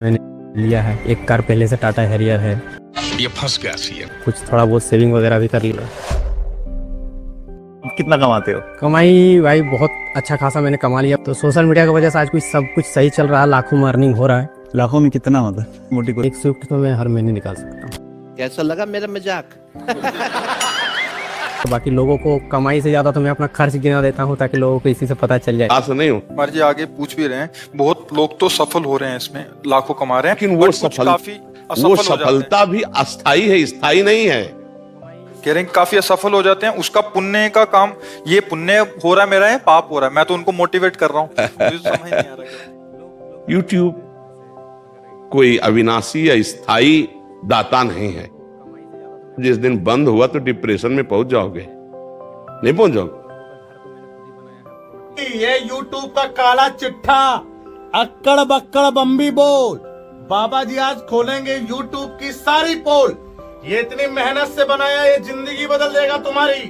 मैंने लिया है, एक कार पहले से टाटा हैरियर है। ये फंस गया सी है। कुछ थोड़ा बहुत सेविंग वगैरह भी कर लिया। कितना कमाते हो? कमाई भाई बहुत अच्छा खासा मैंने कमा लिया। तो सोशल मीडिया की वजह से आज कुछ सब कुछ सही चल रहा है, लाखों में अर्निंग हो रहा है। लाखों में कितना होता है मोटी को? एक स्विफ्ट तो मैं हर महीने निकाल सकता हूँ। कैसा लगा मेरा मजाक? तो बाकी लोगों को कमाई से ज्यादा तो मैं अपना खर्च गिना देता हूँ ताकि लोगों को इसी से पता चल जाए। ऐसा नहीं हूँ, कुमार जी आगे पूछ भी रहे हैं, बहुत लोग तो सफल हो रहे हैं, इसमें लाखों कमा रहे हैं, लेकिन वो but कुछ काफी असफल वो हो जाते हैं। सफलता भी अस्थाई है, स्थायी नहीं है। कह रहे हैं काफी असफल हो जाते हैं, उसका पुण्य का काम, ये पुण्य हो रहा है मेरा, है पाप हो रहा है। मैं तो उनको मोटिवेट कर रहा हूँ। मुझे समझ नहीं आ रहा। यूट्यूब कोई अविनाशी या स्थायी दाता नहीं है। जिस दिन बंद हुआ तो डिप्रेशन में पहुंच जाओगे, नहीं पहुंच जाओगे। ये YouTube का काला चिट्ठा, अक्कड़ बक्कड़ बम्बी बोल। बाबा जी आज खोलेंगे YouTube की सारी पोल। ये इतनी मेहनत से बनाया, ये जिंदगी बदल देगा तुम्हारी।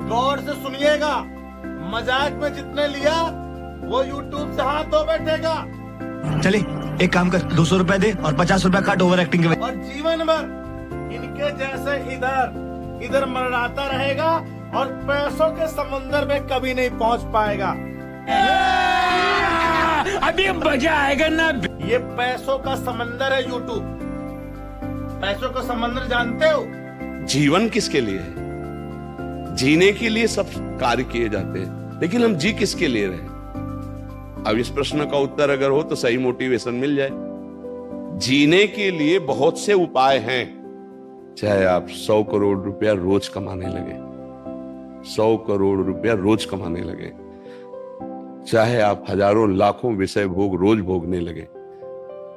गौर से सुनिएगा, मजाक में जितने लिया वो YouTube से हाथ धो बैठेगा। चले एक काम कर, 200 रुपए दे और 50 रुपए काट ओवर एक्टिंग के। और जीवन भर इनके जैसे इधर इधर मरड़ाता रहेगा और पैसों के समुंदर में कभी नहीं पहुंच पाएगा। अभी मजा आएगा ना। ये पैसों का समंदर है YouTube। पैसों का समंदर जानते हो? जीवन किसके लिए है? जीने के लिए सब कार्य किए जाते हैं, लेकिन हम जी किसके लिए रहे? अब इस प्रश्न का उत्तर अगर हो तो सही मोटिवेशन मिल जाए। जीने के लिए बहुत से उपाय हैं। चाहे आप 100 करोड़ रुपया रोज कमाने लगे, 100 करोड़ रुपया रोज कमाने लगे, चाहे आप हजारों लाखों विषय भोग रोज भोगने लगे,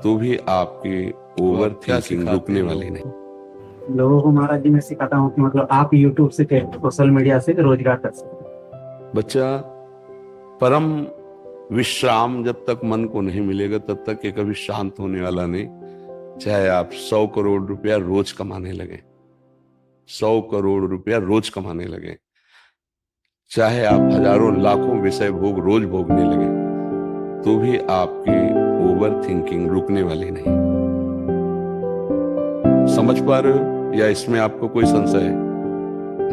तो भी आपकी ओवर थिंकिंग रुकने वाली नहीं। लोगों को महाराज जी मैं सिखाता हूँ कि मतलब आप यूट्यूब से सोशल मीडिया से रोजगार कर सकते हैं। बच्चा, परम विश्राम जब तक मन को नहीं मिलेगा तब तक ये कभी शांत होने वाला नहीं। चाहे आप 100 करोड़ रुपया रोज कमाने लगे, 100 करोड़ रुपया रोज कमाने लगे, चाहे आप हजारों लाखों विषय भोग रोज भोगने लगे, तो भी आपकी ओवर थिंकिंग रुकने वाली नहीं। समझ पा रहे हो या इसमें आपको कोई संशय है?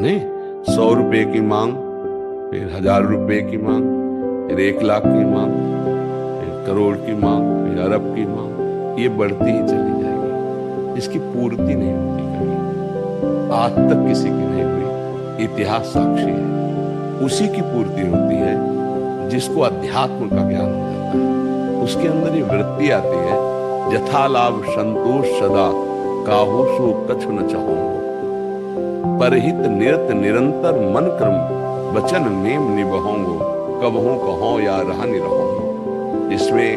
नहीं। 100 रुपए की मांग, फिर 1000 रुपए की मांग, फिर 1 लाख की मांग, फिर करोड़ की मांग, फिर अरब की मांग, ये बढ़ती ही चली जाएगी। इसकी पूर्ति नहीं होती कभी, आज तक किसी की नहीं हुई। इतिहास साक्षी है। उसी की पूर्ति होती है जिसको अध्यात्म का ज्ञान हो जाता है। उसके अंदर ये वृत्ति आती है, यथा लाभ संतोष सदा, काहू सो कछु न चाहूंगो, परहित निरत निरंतर मन क्रम, वचन नेम निभाऊंगो, कबहू कहो या रहा नहीं रहूंगो। इसमें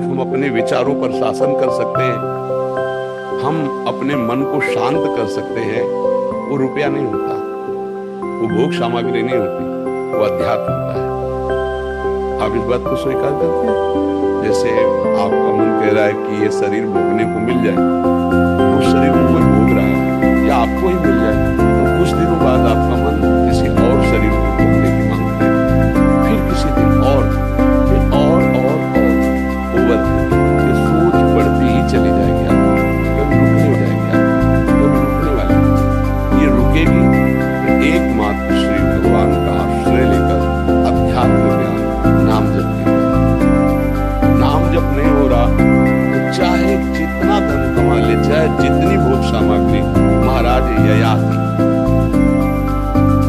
हम अपने विचारों पर शासन कर सकते हैं, हम अपने मन को शांत कर सकते हैं। वो रुपया नहीं होता, वो भोग सामग्री नहीं होती, वो अध्यात्म होता है। आप इस बात को स्वीकार करते हैं? जैसे आपका मन कह रहा है कि ये शरीर भोगने को मिल जाए, उस शरीर को कोई भोग रहा है या आपको ही मिल जाए, तो कुछ दिनों बाद आपका मन किसी और शरीर को भोगने की मांग करेगा, फिर किसी दिन और, फिर और ओवर ये सोच बढ़ती ही चली जाएगी। कभी रुकने जाएगी, कभी रुकने वाली नहीं। ये रुकेगी तो एकमात्र श्री भगवान का आश्रय लेकर अध्यात्म ज्ञान नाम जप की। नाम जप नहीं हो रहा तो चाहे जितना धन कमा ले, चाहे जितनी भोग सामग्री, महाराज ययाति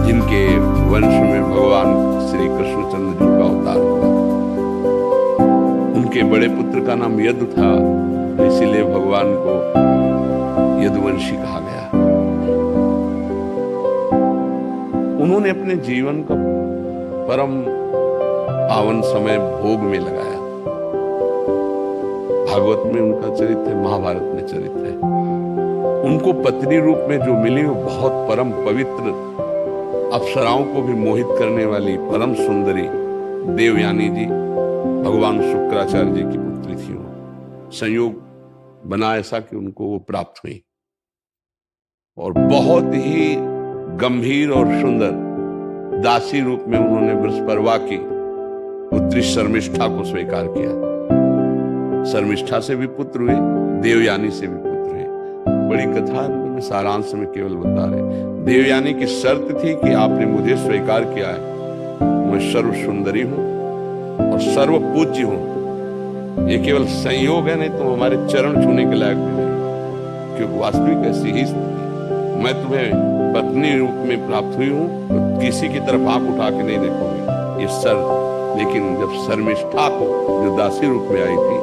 जिनके वंश में भगवान श्री कृष्णचंद्र जी का अवतार हुआ, उनके बड़े पुत्र का नाम यदु था, इसीलिए भगवान को यदुवंशी कहा गया। उन्होंने अपने जीवन का परम पावन समय भोग में लगाया। भागवत में उनका चरित्र है, महाभारत में चरित्र है। उनको पत्नी रूप में जो मिली वो बहुत परम पवित्र, अप्सराओं को भी मोहित करने वाली परम सुंदरी देवयानी जी भगवान शुक्राचार्य जी की पुत्री थी। वो संयोग बना ऐसा कि उनको वो प्राप्त हुई और बहुत ही गंभीर और सुंदर दासी रूप में उन्होंने वृषपर्वा की पुत्री शर्मिष्ठा को स्वीकार किया। शर्मिष्ठा से भी पुत्र हुए, देवयानी से भी पुत्र हुए। बड़ी कथा में सारांश में केवल बता रहे। देवयानी की शर्त थी कि आपने मुझे स्वीकार किया है, मैं सर्व सुंदरी हूं और सर्व पूज्य हूं। ये केवल संयोग है, नहीं तो हमारे चरण छूने के लायक भी नहीं, क्योंकि वास्तविक ऐसी ही स्थिति। मैं तुम्हें पत्नी रूप में प्राप्त हुई हूं, तो किसी की तरफ आंख उठा के नहीं देखोगे, ये शर्त। लेकिन जब शर्मिष्ठा को जो दासी रूप में आई थी,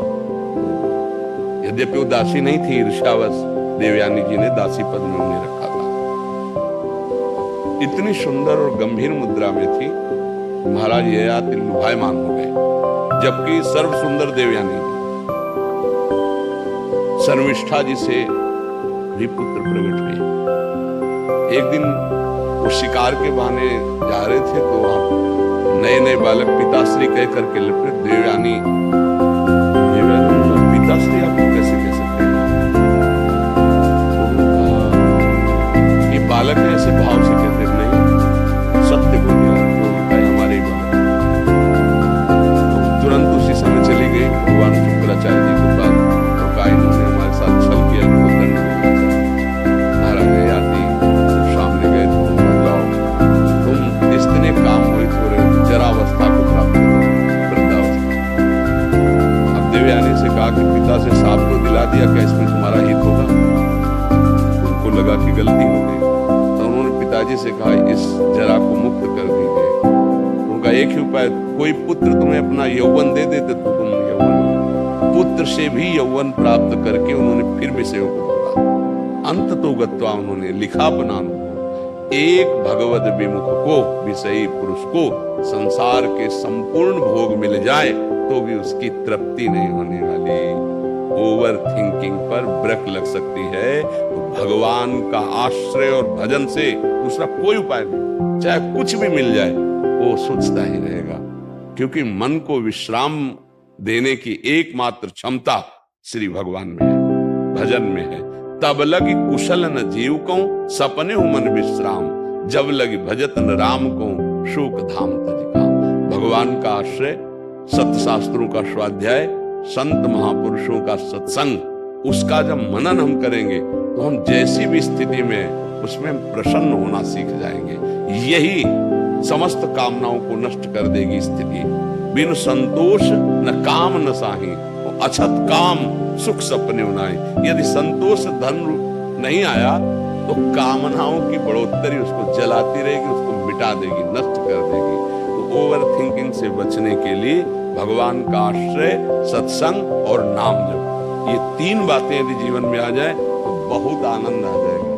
यद्यपि वो दासी नहीं थी, ईर्ष्यावश देवयानी जी ने दासी पद में उन्हें रखा था। इतनी सुंदर और गंभीर मुद्रा में थी, महाराज ययाति लुभायमान हो गए। जबकि सर्व सुंदर देवयानी शर्मिष्ठा जी से भी पुत्र प्रकट हुए। एक दिन वो शिकार के बहाने जा रहे थे, तो वहां नए नए बालक पिताश्री कह करके लपटे। देवयानी पिताश्री आपको कैसे कह सकते हैं? तो ये बालक ने ऐसे भाव से कहते नहीं, सत्य बोलिए, हमारे ही बालक। तो तुरंत उसी समय चली गई भगवान शुक्राचार्य जी के पास, और कहा इन्होंने हमारे साथ छल किया, इनको दंड देना। महाराज ययाति सामने गए, तो जाओ, तुम इतने काम मोहित हो रहे हो, जरावस्था को प्राप्त करो, वृद्धावस्था। अब देवयानी से कहा कि पिता से साफ तो दिला दिया, क्या इसमें तुम्हारा हित होगा? उनको लगा कि गलती हो गई, तो उन्होंने पिताजी से कहा इस जरा को मुक्त कर दीजिए। उनका एक ही उपाय, कोई पुत्र तुम्हें अपना यौवन दे देते तो तुम यौवन, पुत्र से भी यौवन प्राप्त करके उन्होंने फिर विषयों को बोला। अंत तो गत्वा उन्होंने लिखा बनाना, एक भगवद विमुख को, विषयी पुरुष को संसार के संपूर्ण भोग मिल जाए तो भी उसकी तृप्ति नहीं होने वाली। ओवर थिंकिंग पर ब्रेक लग सकती है, तो भगवान का आश्रय और भजन से दूसरा कोई उपाय नहीं। चाहे कुछ भी मिल जाए, वो सोचता ही रहेगा, क्योंकि मन को विश्राम देने की एकमात्र क्षमता श्री भगवान में है, भजन में है। तब लगी कुशल न जीव को, सपने हो मन विश्राम, जब लगी भजत न राम को, शोक धाम तजिका। भगवान का आश्रय, सत्य शास्त्रों का स्वाध्याय, संत महापुरुषों का सत्संग, उसका जब मनन हम करेंगे तो हम जैसी भी स्थिति में उसमें प्रसन्न होना सीख जाएंगे। यही समस्त कामनाओं को नष्ट कर देगी स्थिति। बिन संतोष न काम न साही, अछत काम सुख सपने उनाए। यदि संतोष धन नहीं आया तो कामनाओं की बढ़ोतरी उसको जलाती रहेगी, उसको मिटा देगी, नष्ट कर देगी। तो ओवर थिंकिंग से बचने के लिए भगवान का आश्रय, सत्संग और नाम जप, ये तीन बातें यदि जीवन में आ जाए तो बहुत आनंद आ जाएगा,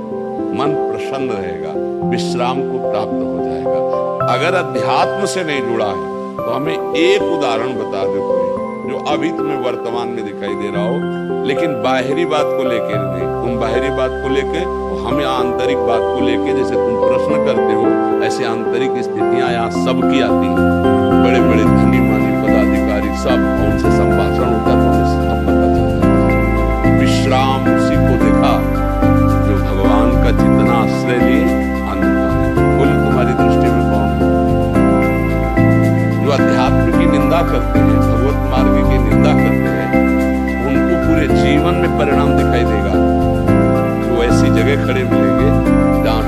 मन प्रसन्न रहेगा, विश्राम को प्राप्त हो जाएगा। अगर अध्यात्म से नहीं जुड़ा है तो हमें एक उदाहरण बता दो कोई, जो अभी तुम्हें वर्तमान में दिखाई दे रहा हो, लेकिन बाहरी बात को लेकर नहीं। तुम बाहरी बात को लेकर, हम यहाँ आंतरिक बात को लेकर, जैसे तुम प्रश्न करते हो, ऐसे आंतरिक स्थितियां यहाँ सबकी आती हैं। बड़े बड़े धनी मानी पदाधिकारी सब, उनसे संभाषण होता है तो हमें सब पता चल जाता है। विश्राम उसी को देखा जो भगवान का जितना आश्रय लिए बोले तुम्हारी दृष्टि में कौन? जो अध्यात्म की निंदा करते हैं, भगवत मार्ग की निंदा करते हैं, उनको पूरे जीवन में परिणाम दिखाई देगा। वो ऐसी जगह खड़े मिलेंगे जहाँ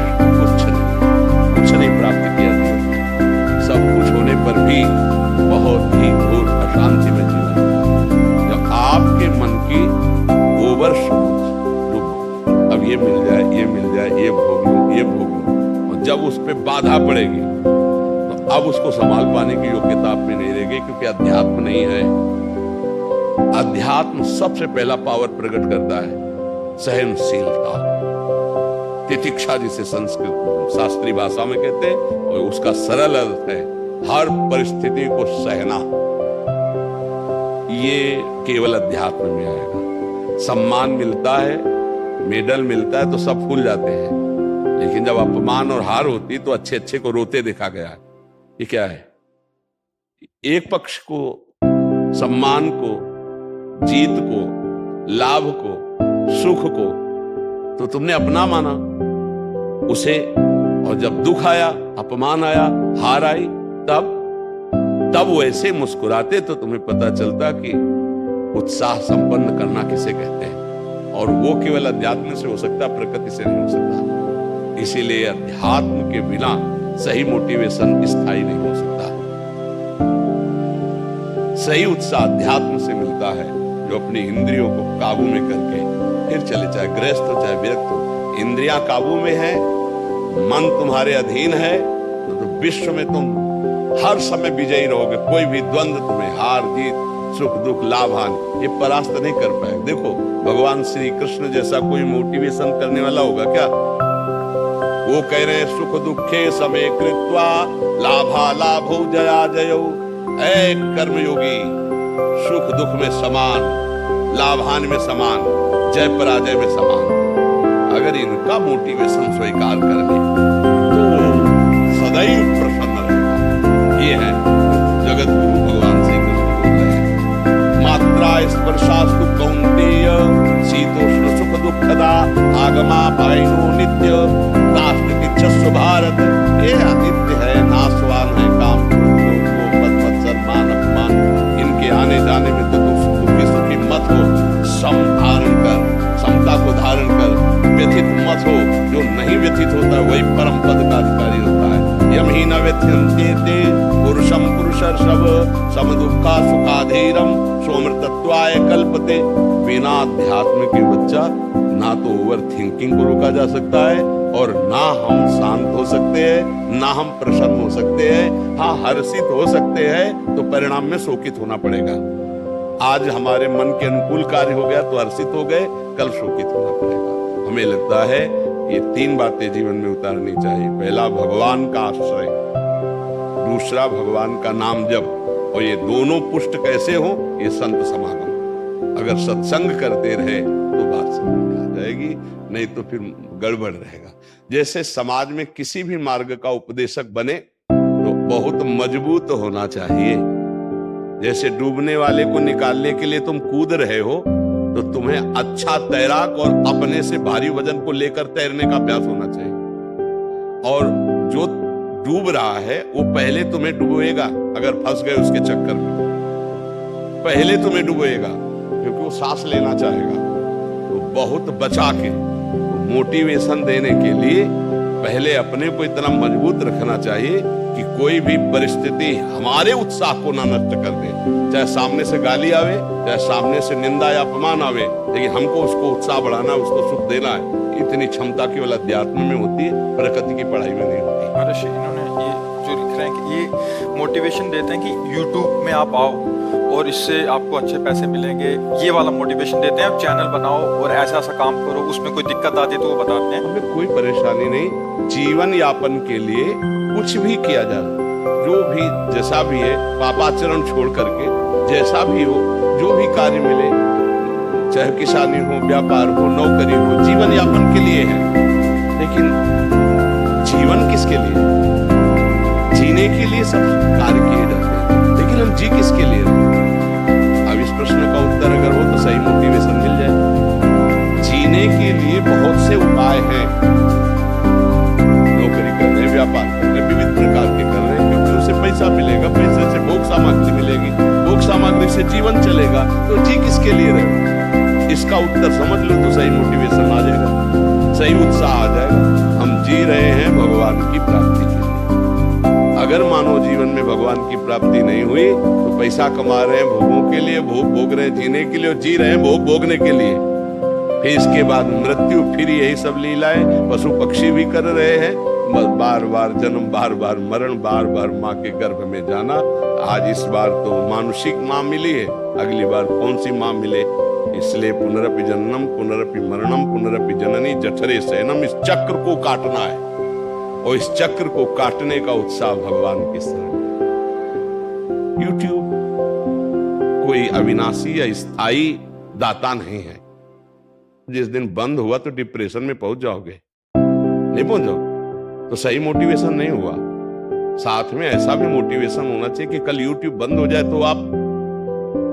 कुछ नहीं प्राप्त किया था, सब कुछ होने पर भी बहुत ही घोर अशांति में जीवन। जब आपके मन की ओवर सोच, अब ये मिल जाए, ये मिल जाए, ये भोग लूं, ये भोग लूं, और जब उस पर बाधा पड़ेगी तो अब उसको संभाल पाने की योग्यता आप में नहीं रहेगी, क्योंकि अध्यात्म नहीं है। अध्यात्म सबसे पहला पावर प्रकट करता है सहनशीलता, तितिक्षा, जिसे संस्कृत शास्त्रीय भाषा में कहते हैं, और उसका सरल अर्थ है हर परिस्थिति को सहना। ये केवल अध्यात्म में आएगा। सम्मान मिलता है, मेडल मिलता है तो सब फूल जाते हैं, लेकिन जब अपमान और हार होती तो अच्छे अच्छे को रोते देखा गया है। ये क्या है? एक पक्ष को, सम्मान को, जीत को, लाभ को, सुख को तो तुमने अपना माना उसे, और जब दुख आया, अपमान आया, हार आई, तब तब वैसे मुस्कुराते तो तुम्हें पता चलता कि उत्साह संपन्न करना किसे कहते हैं। और वो केवल अध्यात्म से हो सकता, प्रकृति से नहीं हो सकता। इसीलिए अध्यात्म के बिना सही मोटिवेशन स्थायी नहीं हो सकता। सही उत्साह अध्यात्म से मिलता है, जो अपनी इंद्रियों को काबू में करके फिर चले, चाहे गृहस्थ हो चाहे विरक्त हो। इंद्रियां काबू में है, मन तुम्हारे अधीन है, तो विश्व में तुम हर समय विजयी रहोगे। कोई भी द्वंद्व तुम्हें, हार जीत, सुख दुख, लाभ हानि, ये परास्त नहीं कर पाएगा। देखो भगवान श्री कृष्ण जैसा कोई मोटिवेशन करने वाला होगा क्या? वो कह रहे हैं सुख दुखे समय कृत्वा लाभा लाभो जया जयो। ऐ कर्मयोगी, सुख दुख में समान, लाभ हानि में समान, जय पराजय में समान। अगर इनका मोटिवेशन स्वीकार कर ले तो सदैव प्रसन्न रहेगा। ये है जगत गुरु भगवान श्री कृष्ण बोल रहे हैं। मात्रा स्पर्शास्तु कौन्तेय शीतोष्ण सुख दुखदा आगमा पायनो नित्य नास्ति इच्छस्व भारत। ये अनित्य है, नाशवान है, काम मान अपमान, इनके आने जाने में तो तुम दुखी सुखी मत हो। सम धारण कर, समता को धारण कर, व्यथित मत हो। जो नहीं व्यथित होता वही परम पद का अधिकारी होता है। यम ही न व्यथ्यन्ते ते पुरुषम पुरुषर्षभ सम दुखा सुखाधीरम सोमृतत्वाय कल्पते। बिना अध्यात्म के बच्चा ना तो ओवर थिंकिंग को रोका जा सकता है, और ना हम शांत हो सकते हैं, ना हम प्रसन्न हो सकते हैं। हाँ, हर्षित हो सकते हैं तो परिणाम में शोकित होना पड़ेगा। आज हमारे मन के अनुकूल कार्य हो गया तो हर्षित हो गए, कल शोकित होना पड़ेगा। हमें लगता है ये 3 बातें जीवन में उतारनी चाहिए। पहला, भगवान का आश्रय, दूसरा भगवान का नाम जप, और ये दोनों पुष्ट कैसे हो? ये संत समागम। अगर सत्संग करते रहे तो बात समझ में आ जाएगी, नहीं तो फिर गड़बड़ रहेगा। जैसे समाज में किसी भी मार्ग का उपदेशक बने तो बहुत मजबूत होना चाहिए। जैसे डूबने वाले को निकालने के लिए तुम कूद रहे हो तो तुम्हें अच्छा तैराक और अपने से भारी वजन को लेकर तैरने का अभ्यास होना चाहिए। और जो डूब रहा है वो पहले तुम्हें डुबोएगा, अगर फंस गए उसके चक्कर में पहले तुम्हें डुबोएगा, क्योंकि वो सांस लेना चाहेगा। तो बहुत बचा के मोटिवेशन देने के लिए पहले अपने को इतना मजबूत रखना चाहिए कि कोई भी परिस्थिति हमारे उत्साह को ना नष्ट कर दे। चाहे सामने से गाली आवे, चाहे सामने से निंदा या अपमान आवे, लेकिन हमको उसको उत्साह बढ़ाना, उसको सुख देना है। इतनी क्षमता केवल अध्यात्म में होती है, प्रकृति की पढ़ाई में नहीं होती। महर्षि इन्होंने ये जो लिख रहे हैं कि ये मोटिवेशन देते हैं कि YouTube में आप आओ और इससे आपको अच्छे पैसे मिलेंगे, ये वाला मोटिवेशन देते हैं। आप चैनल बनाओ और ऐसा ऐसा काम करो, उसमें कोई दिक्कत आती है तो वो बताते हैं। हमें कोई परेशानी नहीं, जीवन यापन के लिए कुछ भी किया जा, जो भी जैसा भी है, पापाचरण छोड़ करके जैसा भी हो, जो भी कार्य मिले, चाहे किसानी हो, व्यापार हो, नौकरी हो, जीवन यापन के लिए है। लेकिन जीवन किसके लिए? जीने के लिए सब कार्य किए जाते हैं, लेकिन हम जी किसके लिए? अब इस प्रश्न का उत्तर अगर हो तो सही मोटिवेशन मिल जाए। जीने के लिए बहुत से उपाय हैं। नौकरी कर रहे, व्यापार कर रहे, विविध प्रकार के कर रहे हैं, क्योंकि उससे पैसा मिलेगा, पैसे से भोग सामग्री मिलेगी, भोग सामग्री से जीवन चलेगा। तो जी किसके लिए रहे? इसका उत्तर समझ लो तो सही मोटिवेशन आ जाएगा, सही उत्साह आ जाएगा। हम जी रहे हैं भगवान की प्राप्ति के लिए। अगर मानव जीवन में भगवान की प्राप्ति नहीं हुई तो पैसा कमा रहे हैं भोगों के लिए, भोग भोग रहे हैं जीने के लिए, और जी रहे हैं भोग भोगने के लिए। फिर इसके बाद मृत्यु, फिर यही सब लीलाएं पशु पक्षी भी कर रहे हैं। बार बार जन्म, बार बार मरण, बार बार माँ के गर्भ में जाना। आज इस बार तो मानुषिक माँ मिली है, अगली बार कौन सी माँ मिले? इसलिए पुनरपि जन्मम पुनरपि मरणम पुनरपि जननी जठरे शयनम, इस चक्र को काटना है, और इस चक्र को काटने का उत्साह भगवान की शरण। YouTube कोई अविनाशी या स्थायी दाता नहीं है। जिस दिन बंद हुआ तो डिप्रेशन में पहुंच जाओगे, नहीं पहुंच जाओ तो सही मोटिवेशन नहीं हुआ। साथ में ऐसा भी मोटिवेशन होना चाहिए कि कल YouTube बंद हो जाए तो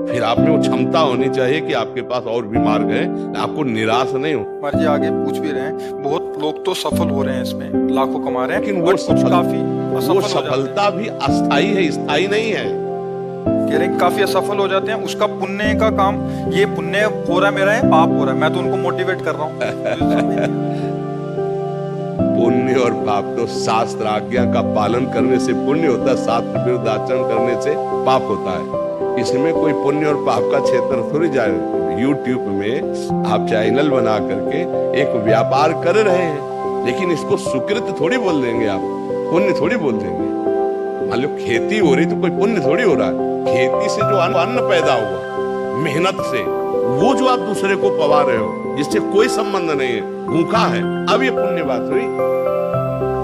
फिर आप में वो क्षमता होनी चाहिए कि आपके पास और भी मार्ग है, आपको निराश नहीं हो। हमारे जी आगे पूछ भी रहे हैं, बहुत लोग तो सफल हो रहे हैं इसमें, लाखों कमा रहे हैं, लेकिन वो काफी सफलता भी अस्थाई है, स्थायी नहीं है। कह रहे हैं काफी असफल हो जाते हैं, उसका पुण्य का काम, ये पुण्य हो रहा है मेरा है, पाप हो रहा है, मैं तो उनको मोटिवेट कर रहा हूँ। पुण्य और पाप तो शास्त्र आज्ञा का पालन करने से पुण्य होता है, शास्त्र विरुद्ध आचरण करने से पाप होता है। इसमें कोई पुण्य और पाप का क्षेत्र थोड़ी जाए। YouTube में आप चैनल बना करके एक व्यापार कर रहे हैं, लेकिन इसको सुकृत थोड़ी बोल देंगे, आप पुण्य थोड़ी बोल देंगे। मान लो खेती हो रही तो कोई पुण्य थोड़ी हो रहा है। खेती से जो अन्न पैदा हुआ मेहनत से, वो जो आप दूसरे को पवा रहे हो, जिससे कोई संबंध नहीं है, भूखा है, अब ये पुण्य बात हुई।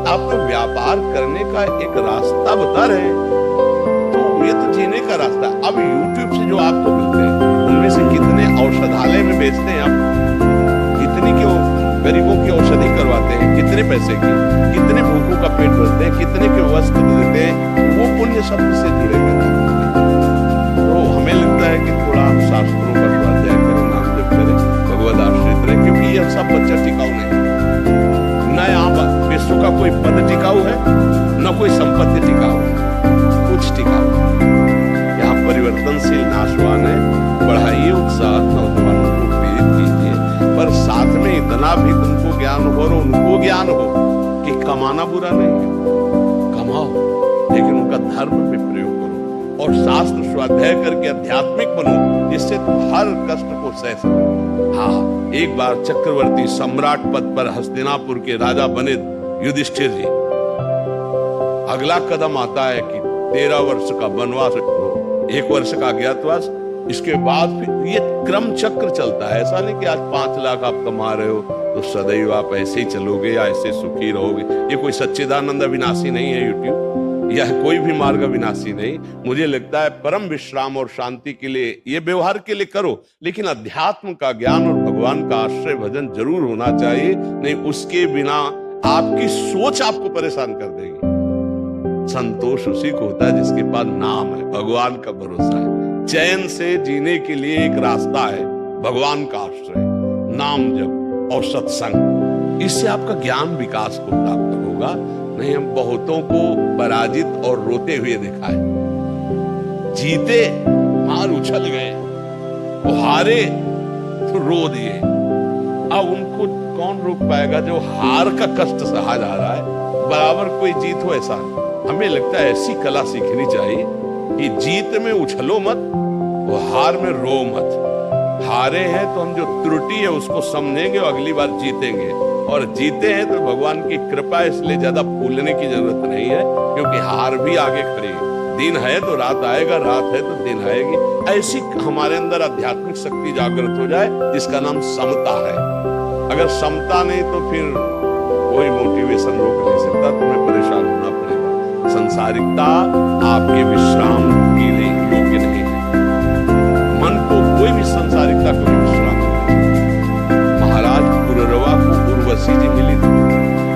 आप तो व्यापार करने का एक रास्ता बता रहे हैं, तो ये तो जीने का रास्ता। अब YouTube से जो आपको मिलते हैं, उनमें से कितने औषधालय में बेचते हैं आप, कितनी के गरीबों की औषधि करवाते हैं, कितने पैसे की, कितने भूखों का पेट भरते हैं, कितने के वस्त्र देते हैं, वो पुण्य शब्द से जुड़े हुए। तो हमें लगता है कि थोड़ा आप शास्त्रों का स्वाध्याय करें, नाम जप करें, भगवद आश्रित रहे, क्योंकि यह सब बच्चा टिकाऊ नहीं। न यहाँ विश्व का कोई पद टिकाऊ है, न कोई संपत्ति टिकाऊ है, कुछ टिकाऊ है। यहाँ परिवर्तनशील नाशवान है। बढ़ाइए उत्साह, नौजवानों को प्रेरित कीजिए, पर साथ में इतना भी तुमको ज्ञान हो और उनको ज्ञान हो कि कमाना बुरा नहीं है, कमाओ, लेकिन उनका धर्म में प्रयोग करो और शास्त्र स्वाध्याय करके आध्यात्मिक बनो, जिससे तुम हर कष्ट को सह सको। हाँ, एक बार चक्रवर्ती सम्राट पद पर हस्तिनापुर के राजा बने युधिष्ठिर जी। अगला कदम आता है कि 13 वर्ष का वनवास, 1 वर्ष का अज्ञातवास, इसके बाद फिर ये क्रम चक्र चलता है। ऐसा नहीं कि आज 5 लाख आप कमा रहे हो तो सदैव आप ऐसे ही चलोगे या ऐसे सुखी रहोगे। ये कोई सच्चिदानंद अविनाशी नहीं है यूट्यूब, यह कोई भी मार्ग अविनाशी नहीं। मुझे लगता है परम विश्राम और शांति के लिए, ये व्यवहार के लिए करो, लेकिन अध्यात्म का ज्ञान और भगवान का आश्रय भजन जरूर होना चाहिए, नहीं उसके बिना आपकी सोच आपको परेशान कर देगी। संतोष उसी को होता है जिसके पास नाम है, भगवान का भरोसा है। चैन से जीने के लिए एक रास्ता है, भगवान का आश्रय, नाम जप और सत्संग। इससे आपका ज्ञान विकास को प्राप्त होगा। नहीं, हम बहुतों को पराजित और रोते हुए देखा है। जीते हार उछल गए, वो हारे तो रो दिए। अब उनको कौन रोक पाएगा जो हार का कष्ट सहा जा रहा है। बराबर कोई जीत हो ऐसा नहीं। हमें लगता है ऐसी कला सीखनी चाहिए कि जीत में उछलो मत और हार में रो मत। हारे हैं तो हम जो त्रुटि है उसको समझेंगे और अगली बार जीतेंगे, और जीते हैं तो भगवान की कृपा, इसलिए ज्यादा फूलने की जरूरत नहीं है, क्योंकि हार भी आगे खड़ी है। दिन है तो रात आएगा, रात है तो दिन आएगी। ऐसी हमारे अंदर आध्यात्मिक शक्ति जागृत हो जाए जिसका नाम समता है। अगर समता नहीं तो फिर कोई मोटिवेशन रोक नहीं सकता, तुम्हें परेशान होना पड़ेगा। संसारिकता आपके विश्राम के लिए योग्य नहीं है। मन को कोई भी संसारिकता कभी विश्राम नहीं। महाराज पुररवा को उर्वशी जी मिली थी,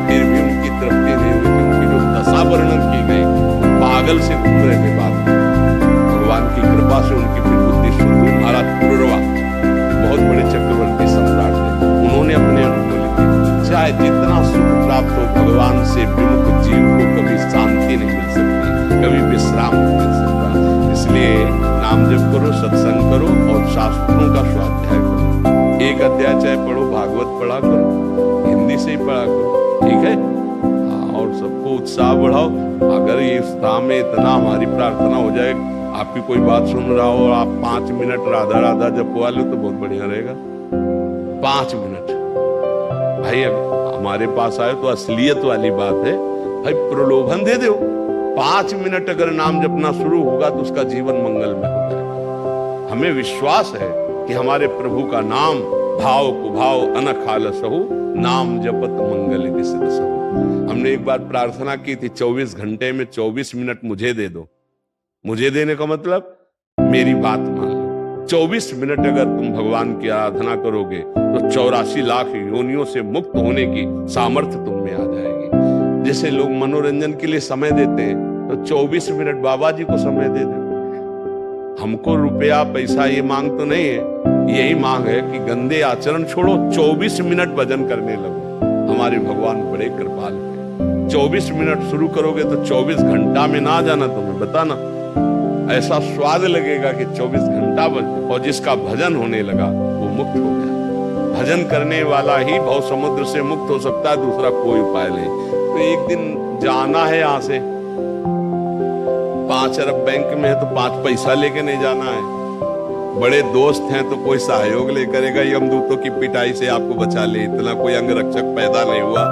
फिर भी उनकी तृप्ति नहीं हुई थी। उनकी जो दशा वर्णन की गई, पागल से घूम रहे थे बात। भगवान की कृपा से उनकी फिर बुद्धि शुद्ध हुई। महाराज पुररवा बहुत बड़े चक्रवर्ती सम्राट थे, उन्होंने अपने अनुभव लिखे। चाहे जितना सुख प्राप्त हो, भगवान से विमुख जीव को कभी शांति नहीं मिल सकती, कभी विश्राम नहीं मिल सकता। इसलिए नाम जप करो, सत्संग करो और शास्त्रों का स्वाध्याय करो। एक अध्याय चाहे पढ़ो, भागवत पढ़ा करो, हिंदी से ही पढ़ा करो, ठीक है। और सबको उत्साह बढ़ाओ। अगर ये उत्साह में इतना हमारी प्रार्थना हो जाए, आपकी कोई बात सुन रहा हो और आप 5 मिनट राधा राधा जपवा लो तो बहुत बढ़िया रहेगा। 5 मिनट भाई हमारे पास आए तो असलियत वाली बात है भाई, प्रलोभन दे दो। 5 मिनट अगर नाम जपना शुरू होगा तो उसका जीवन मंगल में हो जाएगा। हमें विश्वास है कि हमारे प्रभु का नाम भाव कुभाव अनखाल सहु, नाम जपत मंगल सिद्ध सहु। हमने एक बार प्रार्थना की थी, 24 घंटे में 24 मिनट मुझे दे दो। मुझे देने का मतलब मेरी बात मान लो। 24 मिनट अगर तुम भगवान की आराधना करोगे तो 84 लाख योनियों से मुक्त होने की सामर्थ्य तुम में आ जाएगी। जैसे लोग मनोरंजन के लिए समय देते हैं तो 24 मिनट बाबा जी को समय दे दो। हमको रुपया पैसा ये मांग तो नहीं है, यही मांग है कि गंदे आचरण छोड़ो, 24 मिनट भजन करने लगो। हमारे भगवान बड़े कृपाल हैं। 24 मिनट शुरू करोगे तो 24 घंटा में ना जाना, तुम्हें बताना ऐसा स्वाद लगेगा कि 24 घंटा बज, और जिसका भजन होने लगा वो मुक्त हो गया। भजन करने वाला ही भव समुद्र से मुक्त हो सकता है, दूसरा कोई उपाय नहीं। तो एक दिन जाना है यहाँ से, 5 अरब बैंक में है तो 5 पैसा लेके नहीं जाना है। बड़े दोस्त हैं तो कोई सहयोग ले करेगा, यमदूतों की पिटाई से आपको बचा ले, इतना कोई अंगरक्षक पैदा नहीं हुआ।